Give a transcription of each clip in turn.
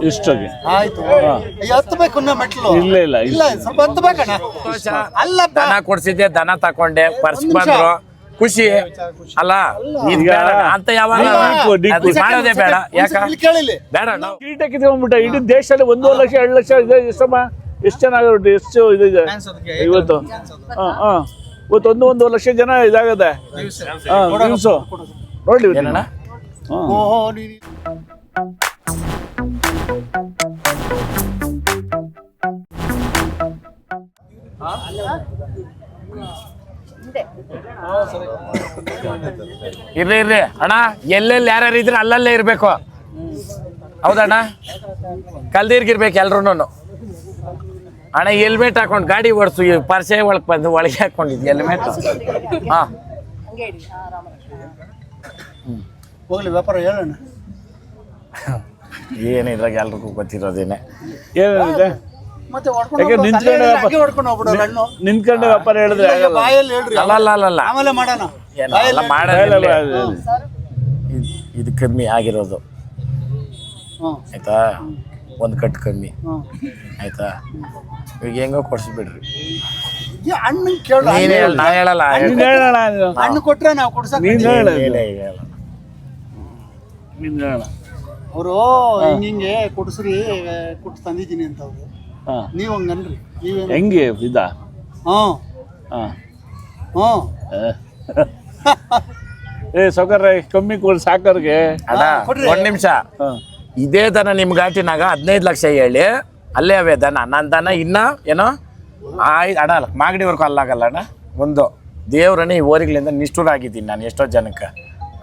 ಇಷ್ಟಕ್ಕೆ ಆಯ್ತು ಹತ್ತಬೇಕು ಮೆಟ್ಲು ಇಲ್ಲ ಇಲ್ಲ ಇಲ್ಲ ಸ್ವಲ್ಪ ಹತ್ತಬೇಕಣ್ಣ ಅಲ್ಲ ದನ ಕೊಡ್ಸಿದ್ದೆ ದನ ತಕೊಂಡೆ ಪರ್ಸ್ ಬಂದ್ರು ಖುಷಿ ಅಲ್ಲ ಇದ್ ಬೇಡ ಅಂತ ಯಾವಾಗ ಮಾಡೋದೇ ಬೇಡ ಯಾಕ ಕೇಳಿಲಿ ಬೇಡ ನಾವು ಕೀಟ ಕಿತ್ಕೊಂಡ್ಬಿಟ್ಟ ಇಡೀ ದೇಶದಲ್ಲಿ 1.5 ಲಕ್ಷ 2 ಲಕ್ಷ ಇದೆ ಎಷ್ಟಮ್ಮ ಎಷ್ಟು ಜನ ಆಗಿಬಿಟ್ಟು ಎಷ್ಟು ಇದಿದೆ ಇವತ್ತು ಇವತ್ತು 1 ಲಕ್ಷ ಜನ ಇದಾಗದೆ ನ್ಯೂಸು ನೋಡ್ಲಿ ಏನಣ್ಣ ಇರ್ಲಿ ಇರ್ಲಿ ಅಣ್ಣ ಎಲ್ಲೆಲ್ಲಿ ಯಾರ್ಯಾರು ಇದ್ರೆ ಅಲ್ಲಲ್ಲೇ ಇರ್ಬೇಕು ಹೌದಣ್ಣ ಕಲ್ದಿರ್ಗಿರ್ಬೇಕು ಎಲ್ರೂನು ಅಣ್ಣ ಹೆಲ್ಮೆಟ್ ಹಾಕೊಂಡು ಗಾಡಿ ಓಡಿಸು ಪರ್ಸೆ ಒಳಗೆ ಬಂದು ಒಳಗೆ ಹಾಕೊಂಡಿದ್ವಿ ಹೆಲ್ಮೆಟ್ ಹಾ ಹೋಗ್ಲಿ ವ್ಯಾಪಾರ ಹೇಳೋಣ ಏನಿದ್ರಾಗ ಎಲ್ರಿಗೂ ಗೊತ್ತಿರೋದೇನೆ ಏನಿದೆ ಮತ್ತೆ ಹೊಡ್ಕೊಂಡು ನಿಂತ್ಕೊಂಡು ವ್ಯಾಪಾರ ಹೇಳಿದ್ರೆ ಬಾಯಲ್ಲಿ ಹೇಳ್ರಿ ಅಲ್ಲ ಆಮೇಲೆ ಮಾಡೋಣ ಇದು ಕಮ್ಮಿ ಆಗಿರೋದು ಆಯ್ತಾ ಒಂದು ಕಟ್ಟು ಕಮ್ಮಿ ಆಯ್ತಾ ಈಗ ಹೆಂಗೋ ಕೊಡ್ಸ್ಬಿಡ್ರಿ ಹಣ್ಣು ಕೇಳ ನಾ ಹೇಳಲ್ಲ ಹಣ್ಣು ಕೊಟ್ರೆ ನಾವು ಕೊಡ್ಸಕ್ ಅವರು ಹಿಂಗೆ ಕೊಡ್ಸ್ರಿ ಕೊಟ್ಟು ತಂದಿದ್ದೀನಿ ಅಂತ ಅವ್ರು ನೀವ್ ಹಂಗನ್ರಿ ನೀವೇನು ಹೆಂಗೆ ಇದ ಸೌಕರ್ಯ ಕಮ್ಮಿ ಕೊಡಿ ಸಾಕರ್ಗೆ ಅಣ್ಣ ಒಂದ್ ನಿಮಿಷ ಇದೇ ದನ ನಿಮ್ ಘಾಟಿನಾಗ 15 ಲಕ್ಷ ಹೇಳಿ ಅಲ್ಲೇ ಅವೇ ದನ ನನ್ನ ದನ ಇನ್ನ ಏನೋ ಅಣ್ಣ ಮಾಗಡಿವರೆಗೂ ಅಲ್ಲಾಗಲ್ಲ ಅಣ್ಣ ಒಂದು ದೇವ್ರನ್ನ ಈ ಓರಿಗಳಿಂದ ನಿಷ್ಠೂರ ಆಗಿದ್ದೀನಿ ನಾನು ಎಷ್ಟೋ ಜನಕ್ಕೆ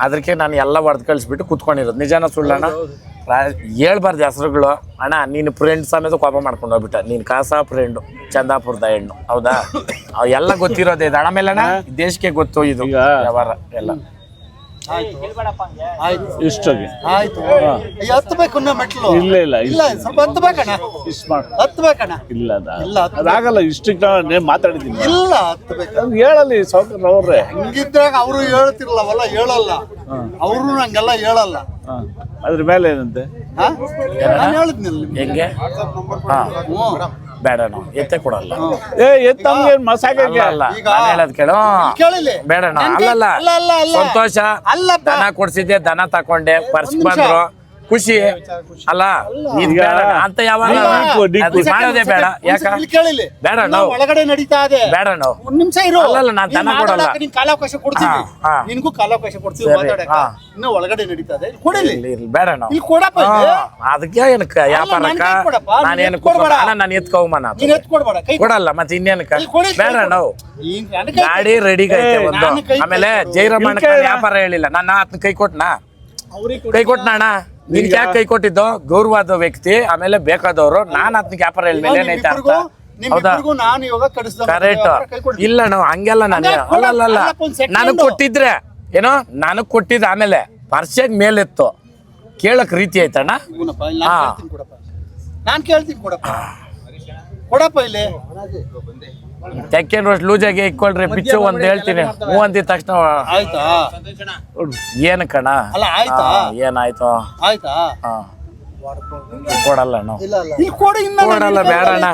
ಅದಕ್ಕೆ ನಾನು ಎಲ್ಲ ಹೊಡೆದು ಕಳಿಸ್ಬಿಟ್ಟು ಕುತ್ಕೊಂಡಿರೋದು ನಿಜಾನ ಸುಳ್ಳಣ್ಣ ಹೇಳ್ಬಾರ್ದು ಹೆಸರುಗಳು ಅಣ್ಣ ನೀನು ಫ್ರೆಂಡ್ ಸಮೇತ ಕೋಪ ಮಾಡ್ಕೊಂಡು ಹೋಗ್ಬಿಟ್ಟ ನೀನು ಕಾಸಾ ಫ್ರೆಂಡು ಚಂದಾಪುರದ ಹೆಣ್ಣು ಹೌದಾ ಎಲ್ಲ ಗೊತ್ತಿರೋದೇ ಇದು ಹಣ ಮೇಲಣ್ಣ ದೇಶಕ್ಕೆ ಗೊತ್ತು ಇದು ವ್ಯವಹಾರ ಎಲ್ಲ ಇಷ್ಟಕ್ಕೆ ಆಯ್ತು ಹತ್ತಬೇಕು ಮೆಟ್ಲು ಇಲ್ಲ ಇಲ್ಲ ಇಲ್ಲ ಸ್ವಲ್ಪ ಹತ್ತಬೇಕಣ್ಣ ಹತ್ತಬೇಕಣ್ಣ ಇಲ್ಲ ಅದಾಗಲ್ಲ ಇಷ್ಟಕ್ಕೆ ಮಾತಾಡಿದ್ದೀನಿ ಇಲ್ಲ ಹತ್ತಬೇಕು ಹೇಳಲಿ ಸೌಕರ್ಯ ಅವ್ರೆ ಹಂಗಿದ್ದಾಗ ಅವರು ಹೇಳ್ತಿರ್ಲವಲ್ಲ ಹೇಳಲ್ಲ ಅವರು ನಂಗೆಲ್ಲ ಹೇಳಲ್ಲ ಅದ್ರ ಮೇಲೆ ಏನಂತೆ ನಾನು ಹೇಳಿದ್ನಿಲ್ಲ ಹೆಂಗೆ ಬೇಡ ನಾವು ಎತ್ತೆ ಕೊಡಲ್ಲ ಅಲ್ಲ ನಾನು ಹೇಳೋದ್ ಕೇಳು ಬೇಡ ನಾವು ಅಲ್ಲಲ್ಲ ಸಂತೋಷ ದನ ಕೊಡ್ಸಿದ್ದೆ ದನ ತಕೊಂಡೆ ಪರ್ಸ್ ಬಂದ್ರು ಖುಷಿ ಅಲ್ಲ ಇದ್ ಬೇಡ ಅಂತ ಯಾವಾಗ ಮಾಡೋದೇ ಬೇಡ ಯಾಕ ಕೇಳಿಲಿ ಬೇಡ ನಾವು ಒಳಗಡೆ ನಡೀತಾ ಇದೆ ಬೇಡ ನಾವು ಒಂದ್ ನಿಮಿಷ ಇರು ಅಲ್ಲಲ್ಲ ನಾನು ದನ ಕೊಡಲ್ಲ ಕಾಲಾವಕಾಶ ಕೊಡ್ತೀವಿ ನಿನ್ಗೂ ಕಾಲಾವಕಾಶ ಕೊಡ್ತೀವಿ ಮಾತಾಡಕ ಇನ್ನು ಒಳಗಡೆ ನಡೀತಾ ಇದೆ ಕೊಡಿಲಿ ಬೇಡ ನಾವು ಇಲ್ಲಿ ಕೊಡಪ್ಪ ಅದಕ್ಕೆ ಏನಕ್ಕ ವ್ಯಾಪಾರಕ್ಕ ನಾನೇನು ಅಣ್ಣ ನಾನು ಎತ್ಕೋಮನ ಕೊಡಲ್ಲ ಮತ್ತೆ ಇನ್ನೇನಕ್ಕ ಬೇಡ ನಾವು ಗಾಡಿ ರೆಡಿಗೆ ಐತೆ ಒಂದು ಆಮೇಲೆ ಜೈರಮಣ್ಣ ವ್ಯಾಪಾರ ಹೇಳಿಲ್ಲ ನಾನು ಆತನ ಕೈ ಕೊಟ್ನಾ ಅಣ್ಣ ನಿನ್ ಯಾಕೆ ಕೈ ಕೊಟ್ಟಿದ್ದು ಗೌರವಾದ ವ್ಯಕ್ತಿ ಆಮೇಲೆ ಬೇಕಾದವರು ನಾನ್ ಆತನ ವ್ಯಾಪಾರ ಹೇಳಿದ್ಮೇಲೆ ಏನೈತೆ ಅಂತ ಹೌದಾ ಕರೆಕ್ಟ್ ಇಲ್ಲ ನಾವು ಹಂಗೆಲ್ಲ ನಾನು ಅಲ್ಲಲ್ಲ ನನಗ್ ಕೊಟ್ಟಿದ್ರೆ ಏನೋ ನನಗ್ ಕೊಟ್ಟಿದ್ರೆ ಆಮೇಲೆ ಪರ್ಸೆಗ್ ಮೇಲೆತ್ತು ಕೇಳಕ್ ರೀತಿ ಆಯ್ತಣ್ಣ ನಾನ್ ಕೇಳ್ತೀನಿ ಕೊಡಪ್ಪ ಇಲ್ಲಿ ತೆಕ್ಕೇನ್ ವರ್ಷ ಲೂಜಾಗಿ ಇಕ್ಕೊಳ್ರಿ ಪಿಚ್ಚು ಒಂದ್ ಹೇಳ್ತೀನಿ ಹೂ ಅಂದಿದ ತಕ್ಷಣ ಆಯ್ತಾ ಏನಕ್ಕಣ್ಣ ಏನಾಯ್ತು ಕೊಡಲ್ಲ ನಾವು ಕೊಡಲ್ಲ ಬೇಡ ಅಣ್ಣ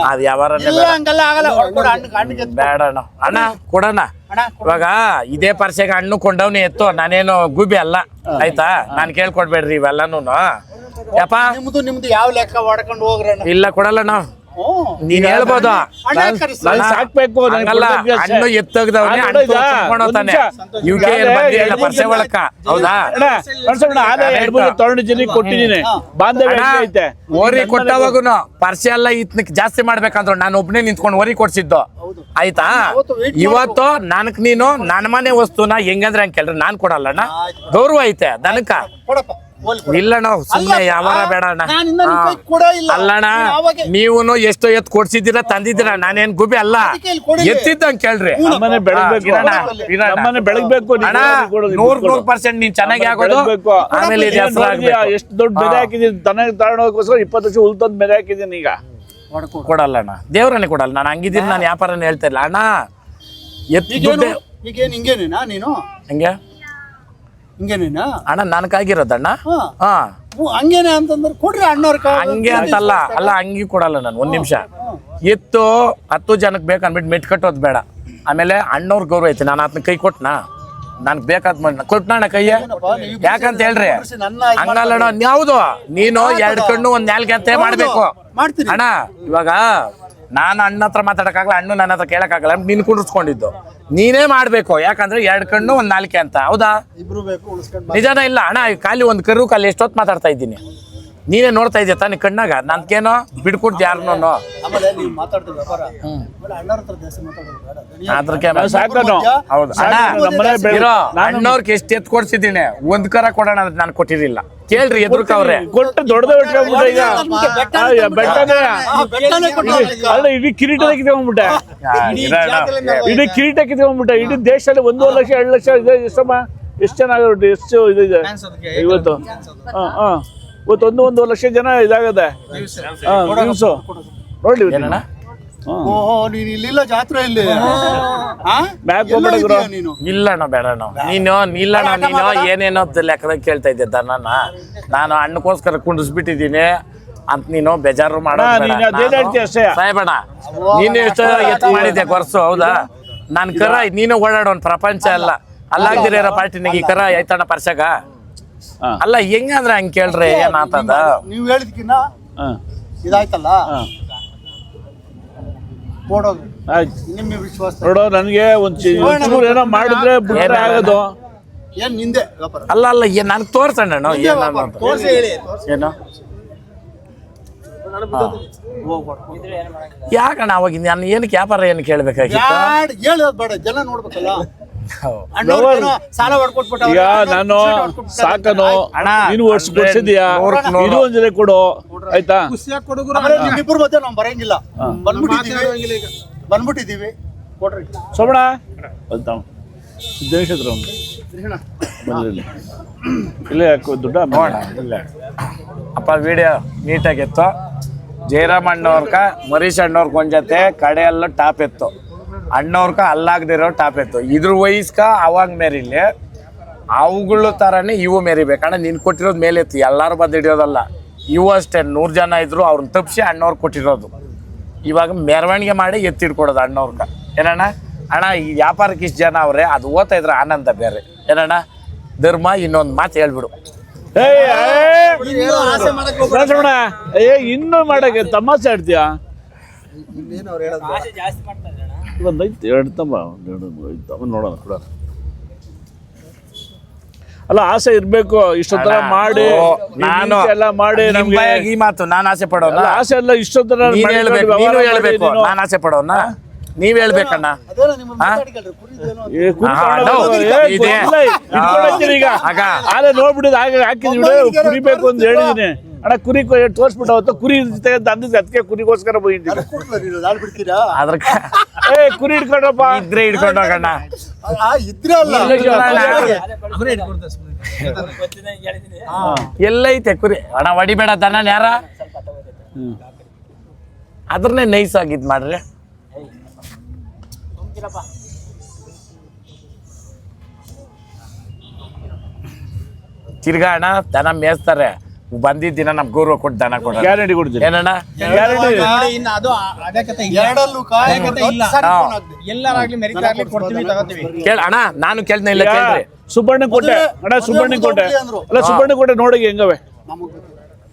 ಅದ್ ಯಾವಾರ ಬೇಡ ಅಣ್ಣ ಕೊಡೋಣ ಇವಾಗ ಇದೇ ಪರ್ಸೆಗೆ ಹಣ್ಣು ಕೊಂಡವ್ನಿ ಎತ್ತು ನಾನೇನು ಗುಬಿ ಅಲ್ಲ ಆಯ್ತಾ ನಾನ್ ಕೇಳ್ಕೊಡ್ಬೇಡ್ರಿ ಇವೆಲ್ಲನೂ ಯಪ್ಪ ನಿಮ್ದು ಯಾವ ಲೆಕ್ಕ ಹೊಡ್ಕೊಂಡು ಹೋಗ್ರ ಇಲ್ಲ ಕೊಡಲ್ಲ ನಾವು ನೀನ್ ಹೇಳ್ಬೋದು ಸಾಕ್ಬೇಕು ಹಣ್ಣು ಎತ್ತೋಗ್ದವ್ನೆ ಹಣ್ಣು ಪರ್ಸೆ ಒಳಕ ಹೌದಾ ಕೊಟ್ಟಿದ್ದೀನಿ ಓರಿ ಕೊಟ್ಟವಾಗುನು ಪರ್ಸೆ ಎಲ್ಲ ಇತ್ನಕ್ ಜಾಸ್ತಿ ಮಾಡ್ಬೇಕಂದ್ರು ನಾನು ಒಬ್ನೇ ನಿಂತ್ಕೊಂಡು ಓರಿ ಕೊಡ್ಸಿದ್ದು ಆಯ್ತಾ ಇವತ್ತು ನನಕ್ ನೀನು ನನ್ನ ಮನೆ ವಸ್ತುನ ಹೆಂಗಂದ್ರೆ ಹಂಗೆ ಕೇಳ್ರಿ ನಾನ್ ಕೊಡಲ್ಲಣ್ಣ ಗೌರವ ಐತೆ ದನಕ ಇಲ್ಲ ನಾವು ಸುಮ್ನೆ ಯಾವಾರ ಬೇಡ ಅಣ್ಣ ಅಲ್ಲಣ್ಣ ನೀವುನು ಎಷ್ಟೋ ಎತ್ ಕೊಡ್ಸಿದ್ದೀರಾ ತಂದಿದ್ದೀರಾ ನಾನೇನ್ ಗುಬಿ ಅಲ್ಲ ಎತ್ತಿದ್ದಂಗ್ ಕೇಳ್ರಿ ಬೆಳಗ್ಬೇಕು ಅಣ್ಣ 100% ನೀನ್ ಚೆನ್ನಾಗಿ ಆಗೋದು ಆಮೇಲೆ ಎಷ್ಟು ದೊಡ್ಡ ಬೆಲೆ ಹಾಕಿದೀನಿ ದನ ತಗೊಂಡೋಗೋಸ್ಕರ 20 ವರ್ಷ ಉಳ್ತಂದ್ ಬೆಲೆ ಹಾಕಿದೀನಿ ಈಗ ಕೊಡಲ್ಲ ಅಣ್ಣ ದೇವ್ರನ್ನೇ ಕೊಡಲ್ಲ ನಾನು ಹಂಗಿದ್ದೀನಿ ನಾನು ವ್ಯಾಪಾರನೇ ಹೇಳ್ತಾ ಇಲ್ಲ ಅಣ್ಣ ಹಿಂಗೇನೇನಾ ನೀನು ಹಂಗೆ ಹಿಂಗೇನೇನಾ ಅಣ್ಣ ನನಗಾಗಿರೋದಣ್ಣ ಹಾ ಹಂಗೇನೆ ಅಂತಂದ್ರೆ ಕೊಡ್ರಿ ಅಣ್ಣವ್ರ ಹಂಗೆ ಅಂತಲ್ಲ ಅಲ್ಲ ಹಂಗಿ ಕೊಡಲ್ಲ ನಾನು ಒಂದ್ ನಿಮಿಷ ಎತ್ತು 10 ಜನಕ್ಕೆ ಬೇಕು ಅನ್ಬಿಟ್ಟು ಮೆಟ್ ಕಟ್ಟೋದು ಬೇಡ ಆಮೇಲೆ ಅಣ್ಣವ್ರ ಗೌರವ ಐತಿ ನಾನು ಅದನ್ನ ಕೈ ಕೊಟ್ನಾ ನನ್ಗೆ ಬೇಕಾದ್ ಕೊಟ್ನಣ್ಣ ಕೈಯ ಯಾಕಂತ ಹೇಳ್ರಿ ಹಂಗಲ್ಲ ಯಾವ್ದು ನೀನು 2 ಕಣ್ಣು 1 ನಾಲ್ಗೆ ಅಂತ ಮಾಡ್ಬೇಕು ಅಣ್ಣ ಇವಾಗ ನಾನು ಅಣ್ಣ ಹತ್ರ ಮಾತಾಡಕ್ಕಾಗಲ್ಲ ಅಣ್ಣ ನನ್ನ ಹತ್ರ ಕೇಳಕ್ಕಾಗಲ್ಲ ನೀನ್ ಕುಂಡ್ರಿಸ್ಕೊಂಡಿದ್ದು ನೀನೇ ಮಾಡ್ಬೇಕು ಯಾಕಂದ್ರೆ 2 ಕಣ್ಣು 1 ನಾಲ್ಕೆ ಅಂತ ಹೌದಾ ನಿಜಾನ ಇಲ್ಲ ಅಣ್ಣ ಖಾಲಿ 1 ಕರು ಖಾಲಿ ಎಷ್ಟೊತ್ತು ಮಾತಾಡ್ತಾ ಇದ್ದೀನಿ ನೀನೇ ನೋಡ್ತಾ ಇದೆಯಾ ತಾನೇ ಕಣ್ಣಾಗ ನನ್ಗೇನೋ ಬಿಡ್ಕೊಡ್ತು ಯಾರನ್ನೋ ಅಣ್ಣವ್ರಿಗೆ ಎಷ್ಟು ಎತ್ ಕೊಡ್ಸಿದ್ದೀನಿ 1 ಕರ ಕೊಡೋಣ ಅಂದ್ರೆ ನಾನು ಕೊಟ್ಟಿರಲಿಲ್ಲ ಕೇಳ್ರಿ ಎದುರ್ಕವ್ರೆ ಕೊಟ್ಟು ದೊಡ್ಡದ ಅಲ್ಲ ಇಡೀ ಕಿರೀಟ ಕಿತ್ಕೊಂಡ್ಬಿಟ್ಟ ಇಡೀ ಕಿರೀಟ ಕಿತ್ಕೊಂಡ್ಬಿಟ್ಟ ಇಡೀ ದೇಶದಲ್ಲಿ 1.5 ಲಕ್ಷ 2 ಲಕ್ಷ ಇದೆ ಎಷ್ಟು ಜನ ಆಗೋದು ಎಷ್ಟು ಇದಿದೆ ಇವತ್ತು ಇವತ್ತು 1.5 ಲಕ್ಷ ಜನ ಇದಾಗದೆ ನ್ಯೂಸು ನೋಡಿ ಓಹೋ ನೀನ್ ಇಲ್ಲಿಲ್ಲ ಜಾತ್ರೆ ಇಲ್ಲಿ ಇಲ್ಲಣ್ಣ ಬೇಡಣ್ಣ ನೀನು ಇಲ್ಲಣ್ಣ ನೀನು ಏನೇನೋ ಲೆಕ್ಕದಾಗ ಕೇಳ್ತಾ ಇದ್ದೆ ದನನ ನಾನು ಹಣ್ಣಕ್ಕೋಸ್ಕರ ಕುಂಡಿಸ್ಬಿಟ್ಟಿದ್ದೀನಿ ಅಂತ ನೀನು ಬೇಜಾರು ಮಾಡೋಣ ಸಾಯ್ಬೇಡ ನೀನು ಎಷ್ಟು ಎತ್ತು ಮಾಡಿದ್ದೆ ಕೊರ್ಸು ಹೌದಾ ನಾನ್ ಕರ ನೀನು ಓಡಾಡೋನ್ ಪ್ರಪಂಚ ಅಲ್ಲ ಅಲ್ಲಾಗ್ದಿರ ಪಾರ್ಟಿನಾಗ ಈ ಕರ ಆಯ್ತಣ್ಣ ಪರ್ಸಾಗ ಅಲ್ಲ ಹೆಂಗಂದ್ರೆ ಹಂಗ ಕೇಳ್ರಿ ಏನಾತದ ನೀವ್ ಹೇಳಿದ್ಕಿನ್ನ ಇದಾಯ್ತಲ್ಲ ನಿಮ್ಗೆ ವಿಶ್ವಾಸ ನೋಡೋ ನನಗೆ ಒಂಚೂರು ಏನೋ ಮಾಡಿದ್ರೆ ಬಿಟ್ರೆ ಆಗೋದು ಏನ್ ನಿಂದೆ ಅಲ್ಲ ಅಲ್ಲ ಏನ್ ನನ್ಗೆ ತೋರ್ಸಣ್ಣ ಏನು ಯಾಕಣ್ಣ ಅವಾಗ ನಾನು ಏನಕ್ಕೆ ವ್ಯಾಪಾರ ಏನು ಕೇಳ್ಬೇಕಾಗಿತ್ತು ಹೇಳೋದು ಬೇಡ ಜನ ನೋಡ್ಬೇಕಲ್ಲ ಸಾಲ ಈಗ ನಾನು ಸಾಕನು ನೀನು ಕೊಡ್ಸಿದ್ಯಾ ಇದು ಒಂದ್ ಜೊತೆ ಕೊಡು ಆಯ್ತಾ ನಿಮ್ಮಿಬ್ಬರ ಮಧ್ಯೆ ನಾವು ಬರಂಗಿಲ್ಲ ಬಂದ್ಬಿಟ್ಟಿದೀವಿ ಕೊಡ್ರಿ ಸೋಮಣ್ಣ ಸಿದ್ದೇಶ್ ಹತ್ರ ಇಲ್ಲೇ ದುಡ್ಡ ಇಲ್ಲ ಅಪ್ಪ ವಿಡಿಯೋ ನೀಟಾಗಿತ್ತು ಜಯರಾಮ್ ಅಣ್ಣವ್ರಕ ಮರೀಶ್ ಅಣ್ಣವ್ರಿಗೆ ಒಂದ್ ಜೊತೆ ಕಡೆಯೆಲ್ಲ ಟಾಪ್ ಇತ್ತು ಅಣ್ಣವ್ರಕ ಅಲ್ಲಾಗದಿರೋ ಟಾಪ್ ಇತ್ತು ಇದ್ರ ವಯಸ್ಕ ಅವಾಗ ಮೇರಿಲಿ ಅವುಗಳು ಥರನೇ ಇವು ಮೆರಿಬೇಕಣ್ಣ ನೀನು ಕೊಟ್ಟಿರೋದು ಮೇಲೆ ಇತ್ತು ಎಲ್ಲರೂ ಬಂದು ಹಿಡಿಯೋದಲ್ಲ ಇವು ಅಷ್ಟೇ 100 ಜನ ಇದ್ರು ಅವ್ರನ್ನ ತಪ್ಪಿಸಿ ಅಣ್ಣವ್ರು ಕೊಟ್ಟಿರೋದು ಇವಾಗ ಮೆರವಣಿಗೆ ಮಾಡಿ ಎತ್ತಿಡ್ಕೊಡೋದು ಅಣ್ಣವ್ರಕ ಏನಣ್ಣ ಅಣ್ಣ ಈ ವ್ಯಾಪಾರಕ್ಕೆ ಇಷ್ಟು ಜನ ಅವ್ರೆ ಅದು ಓದ್ತಾ ಇದ್ರೆ ಆನಂದ ಬೇರೆ ಏನಣ್ಣ ಧರ್ಮ ಇನ್ನೊಂದು ಮಾತು ಹೇಳ್ಬಿಡು ಇನ್ನು ಮಾಡಕ್ಕೆ ತಮಾಷೆ ಆಡ್ತೀಯಾ ಒಂದೈತಿ 2 ತಮ್ಮ ನೋಡೋಣ ಕೂಡ ಅಲ್ಲ ಆಸೆ ಇರ್ಬೇಕು ಇಷ್ಟೊತ್ತರ ಮಾಡಿ ನಾನು ಎಲ್ಲ ಮಾಡಿ ನಮ್ಗೆ ಈ ಮಾತು ನಾನು ಆಸೆ ಪಡೋಲ್ಲ ಆಸೆ ಎಲ್ಲ ಇಷ್ಟೊತ್ತರ ಹೇಳ್ಬೇಕು ನಾನು ಆಸೆ ಪಡೋಣ ನೀವ್ ಹೇಳ್ಬೇಕಣ್ಣ ಈಗ ಆದ್ರೆ ನೋಡ್ಬಿಟ್ಟಿದ್ ಹಾಕಿದ್ವಿ ಕುರಿಬೇಕು ಅಂತ ಹೇಳಿದೀನಿ ಅಣ್ಣ ಕುರಿ ತೋರ್ಸ್ಬಿಟ್ಟು ಅವತ್ತು ಕುರಿ ಅಂದಿದ್ದು ಅದಕ್ಕೆ ಕುರಿಗೋಸ್ಕರ ಹೋಗಿದ್ದೀನಿ ಕುರಿ ಹಿಡ್ಕೊಂಡ್ರಪ್ಪ ಇದ್ರೆ ಹಿಡ್ಕೊಂಡು ಹೋಗಣ್ಣ ಎಲ್ಲೈತೆ ಕುರಿ ಅಣ್ಣ ಹೊಡಿಬೇಡ ದನ ಯಾರ ಅದ್ರನ್ನೇ ನೈಸ್ ಆಗಿದ್ ಮಾಡ್ರಿ ತಿರ್ಗಾ ಅಣ್ಣ ದನ ಮೇಯಿಸ್ತಾರೆ ಬಂದಿದ್ದ ದಿನ ನಮ್ ಗೌರವ ಕೊಟ್ಟು ದನ ಕೊಡ ಗ್ಯಾರಂಟಿ ಕೊಡ್ತೀನಿ ಏನಣ್ಣ ಕೇಳ ಅಣ್ಣ ನಾನು ಕೇಳ್ದ ಇಲ್ಲ ಕೇಳ್ರಿ ಸುಬ್ಬಣ್ಣ ಕೋಟೆ ಅಣ್ಣ ಸುಬ್ಬಣ್ಣ ಕೋಟೆ ಅಲ್ಲ ಸುಬ್ಬಣ್ಣ ಕೋಟೆ ನೋಡಿ ಹೆಂಗವೆ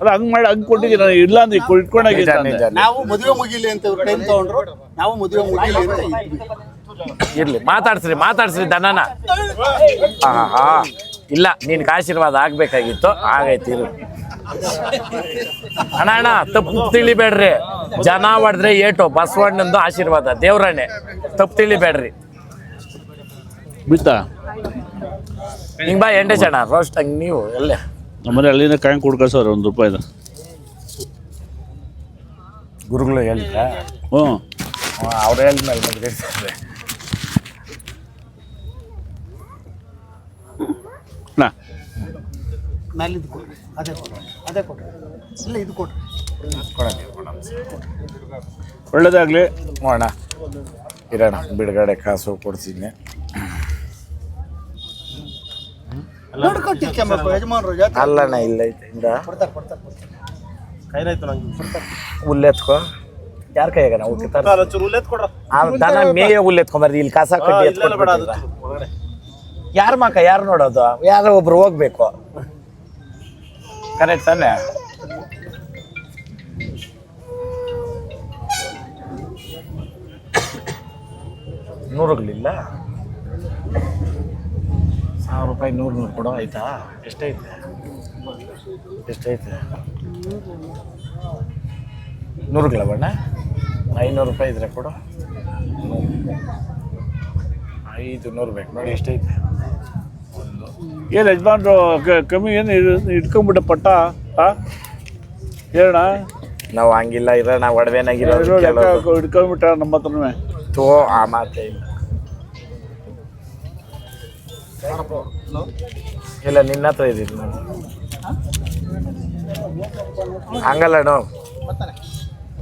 ಅಲ್ಲ ಹಂಗ್ ಮಾಡಿ ಹಂಗ್ ಕೊಟ್ಟಿದ್ದೀನಿ ನಾನು ಇಲ್ಲ ಅಂದ್ರೆ ಇಟ್ಕೊಂಡಾಗಿದ್ದ ನಾವು ಮದುವೆ ಮುಗಿಲಿ ಅಂತ ಟೈಮ್ ತಗೊಂಡ್ರು ನಾವು ಮದುವೆ ಮುಗಿಲಿ ಅಂತ ಇರ್ಲಿ ಮಾತಾಡ್ಸ್ರಿ ದನನ ಇಲ್ಲ ನಿನ್ಗೆ ಆಶೀರ್ವಾದ ಆಗ್ಬೇಕಾಗಿತ್ತು ಆಗೈತಿ ಅಣ್ಣ ತಪ್ಪು ತಿಳಿಬೇಡ್ರಿ ಜನ ಹೊಡೆದ್ರೆ ಏಟು ಬಸವಣ್ಣಂದು ಆಶೀರ್ವಾದ ದೇವ್ರಣ್ಣೆ ತಪ್ಪು ತಿಳಿಬೇಡ್ರಿ ಬಿತ್ತಾ ಹಿಂಗ್ ಬಾ ಎಂಟೇಶ್ ಅಣ್ಣ ರೋಸ್ಟ್ ಹಂಗೆ ನೀವು ಎಲ್ಲೇ ನಮ್ಮನೆ ಅಲ್ಲಿಂದ ಕಾಯಿ ಕೊಡ್ಕಳ್ಸವ್ರೆ ₹1 ಗುರುಗಳು ಹೇಳಿದ್ರ ಅವ್ರು ಹೇಳಿದ್ಮೇಲೆ ಮದುವೆ ಮೇಲಿದ್ದು ಕೊಡ್ರಿ ಅದೇ ಕೊಡ್ರಿ ಇಲ್ಲ ಇದು ಕೊಡ್ರಿ ಒಳ್ಳೇದಾಗ್ಲಿ ನೋಡೋಣ ಇರೋಣ ಬಿಡುಗಡೆ ಕಾಸು ಕೊಡ್ತೀನಿ ನೋಡ್ಕೊಟ್ಟಿರ್ಕೆಂಬಪ್ಪ ಯಜಮಾನ್ರು ಜಾತ್ರೆ ಅಲ್ಲಣ್ಣ ಇಲ್ಲ ಐತೆ ಇಂದ ಕೊಡ್ತಾರೆ ಕೈಲಾಯ್ತು ನಂಗೆ ಹುಲ್ಲೆತ್ಕೋ ಯಾರ ಕೈಯಾಗ ನಾವು ದನ ಮೇಯ ಹುಲ್ಲೆತ್ಕೊಂಬರ್ದು ಇಲ್ಲಿ ಕಸ ಕಡ್ಡಿ ಎತ್ಕೊಂಡ್ಬಿಟ್ಟಿದ್ರ ಯಾರ ಮಕ್ಕ ಯಾರು ನೋಡೋದು ಯಾರೋ ಒಬ್ರು ಹೋಗ್ಬೇಕು ಕರೆಕ್ಟ್ ತಾನೆ ನೂರುಗಳಿಲ್ಲ 1000 ರೂಪಾಯಿ 100 ಕೊಡೋ ಆಯ್ತಾ ಎಷ್ಟೈತೆ 100 ಬಣ್ಣ 500 ರೂಪಾಯಿ ಇದ್ರೆ ಕೊಡು 500 ಬೇಕು ನೋಡಿ ಎಷ್ಟೈತೆ ಏನು ಯಜಮಾನ್ರು ಕಮ್ಮಿ ಏನು ಇಟ್ಕೊಂಡ್ಬಿಟ್ಟ ಪಟ್ಟ ಹೇಳೋಣ ನಾವು ಹಂಗಿಲ್ಲ ಇರೋಣ ಒಡವೆನಾಗಿರೋ ಇಟ್ಕೊಂಡ್ಬಿಟ್ಟ ನಮ್ಮ ಹತ್ರನೇ ತೋ ಆ ಮಾತೇ ಇಲ್ಲ ಇಲ್ಲ ನಿನ್ನ ಹತ್ರ ಇದ್ದೀನಿ ನಾನು ಹಂಗಲ್ಲ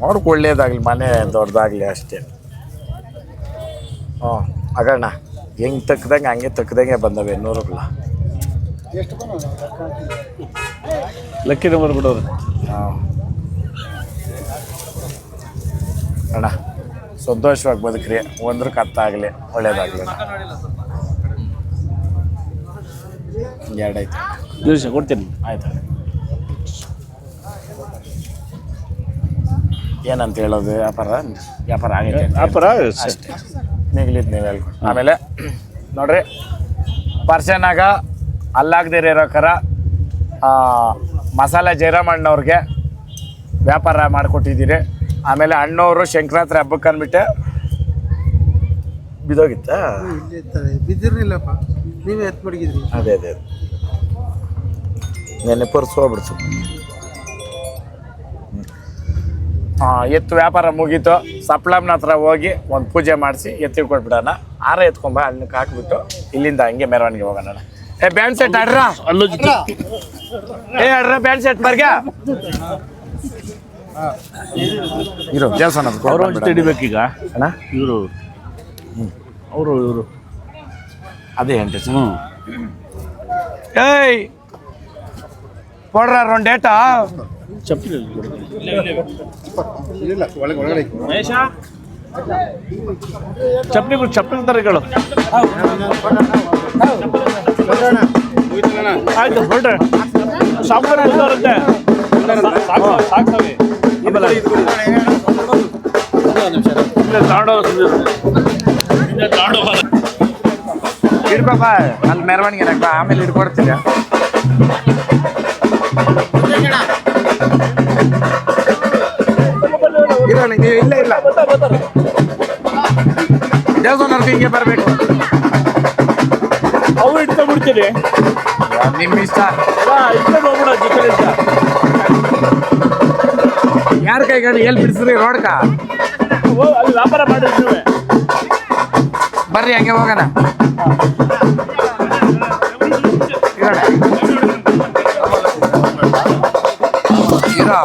ನೋಡ್ಕೊ ಒಳ್ಳೇದಾಗ್ಲಿ ಮನೆ ದೊಡ್ಡದಾಗ್ಲಿ ಅಷ್ಟೇ ಹ್ಞೂ ಆಗೋಣ ಹೆಂಗೆ ತಕ್ಕದಂಗೆ ಹಂಗೆ ತಕ್ಕದಂಗೆ ಬಂದವೆ 100 ಎಷ್ಟು ಬಂದವ ಲಕ್ಕಿ ನಂಬರ್ ಬಿಡೋರು ಹಾಂ ಅಣ್ಣ ಸಂತೋಷವಾಗಿ ಬದುಕ್ರಿ ಒಂದ್ರಕ್ಕೆ ಅತ್ತಾಗಲಿ ಒಳ್ಳೇದಾಗಲಿ ಎರಡೈತೆ ದಿವಸ ಕೊಡ್ತೀನಿ ಆಯ್ತು ಏನಂತ ಹೇಳೋದು ವ್ಯಾಪಾರ ಆಗೈತೆ ವ್ಯಾಪಾರ ಅಷ್ಟೇ ನಿಗ್ಲಿದ್ದು ನೀವು ಹೇಳ್ಕೊಂಡು ಆಮೇಲೆ ನೋಡ್ರಿ ಪರ್ಸನಾಗ ಅಲ್ಲಾಗದಿರೋ ಇರೋಕರ ಮಸಾಲೆ ಜಯರಾಮಣ್ಣವ್ರಿಗೆ ವ್ಯಾಪಾರ ಮಾಡಿಕೊಟ್ಟಿದ್ದೀರಿ ಆಮೇಲೆ ಅಣ್ಣವರು ಸಂಕ್ರಾಂತಿ ಹಬ್ಬಕ್ಕೆ ಅಂದ್ಬಿಟ್ಟೆ ಬಿದ್ದೋಗಿತ್ತ ಬಿದ್ದಿರ್ಲಿಲ್ಲಪ್ಪ ನೀವೇ ಎತ್ ಮಡಗಿದ್ರಿ ಅದೇ ನೆನ್ನೆ ಪರ್ಸು ಹೋಗ್ಬಿಡ್ತು ಎತ್ತು ವ್ಯಾಪಾರ ಮುಗೀತು ಸಪ್ಲಮ್ನ ಹತ್ರ ಹೋಗಿ ಒಂದು ಪೂಜೆ ಮಾಡಿಸಿ ಎತ್ತಿ ಕೊಟ್ಬಿಡೋಣ ಆರ ಎತ್ಕೊಂಬ ಹಣ್ಣಕ್ಕೆ ಹಾಕ್ಬಿಟ್ಟು ಇಲ್ಲಿಂದ ಹಂಗೆ ಮೆರವಣಿಗೆ ಹೋಗೋಣ ಏ ಬ್ಯಾಂಡ್ ಸೆಟ್ ಆಡ್ರ ಅಲ್ಲೂ ಏ ಆಡ್ರ ಬ್ಯಾಂಡ್ ಸೆಟ್ ಬರ್ಗ ಇರೋ ದೇವಸ್ಥಾನ ಅವ್ರ ಒಂದು ತಡಿಬೇಕೀಗ ಅಣ್ಣ ಇವರು ಇವರು ಅದೇ ಎಂಟು ಏಯ್ ಕೊಡ್ರ ಒಂದು ಡೇಟಾ ಚಪ್ಪಲಿ ಇಲ್ಲ ಒಳಗಡೆ ಚಪ್ಪಲಿ ತರ ಕೇಳು ಆಯ್ತು ಹೊರಡ್ರೆ ಸಾಂಬಾರು ಬರುತ್ತೆ ಇಡ್ಬಾ ಅಲ್ಲಿ ಮೆರವಣಿಗೆ ಬಾ ಆಮೇಲೆ ಇಡ್ಕೊಡ್ತೀರ ಇರೋಣ ನೀವು ಇಲ್ಲೇ ಇಲ್ಲ ದೇವಸ್ಥಾನಕ್ಕೆ ಹಿಂಗೆ ಬರಬೇಕು ಅವು ಇಟ್ಕೊಂಡ್ಬಿಡ್ತೀರಿ ನಿಮ್ಮ ಇಷ್ಟ ಇಟ್ಕೊಂಡು ಹೋಗ್ಬಿಡ ಜೊತೆ ಯಾರ ಕೈಗಾಡಿ ಎಲ್ಲಿ ಬಿಡಿಸ್ರಿ ರೋಡ್ಕ ಅಲ್ಲಿ ವ್ಯಾಪಾರ ಮಾಡಿರ್ತೀವಿ ಬರ್ರಿ ಹಂಗೆ ಹೋಗೋಣ ಇರೋಣ ಇರೋ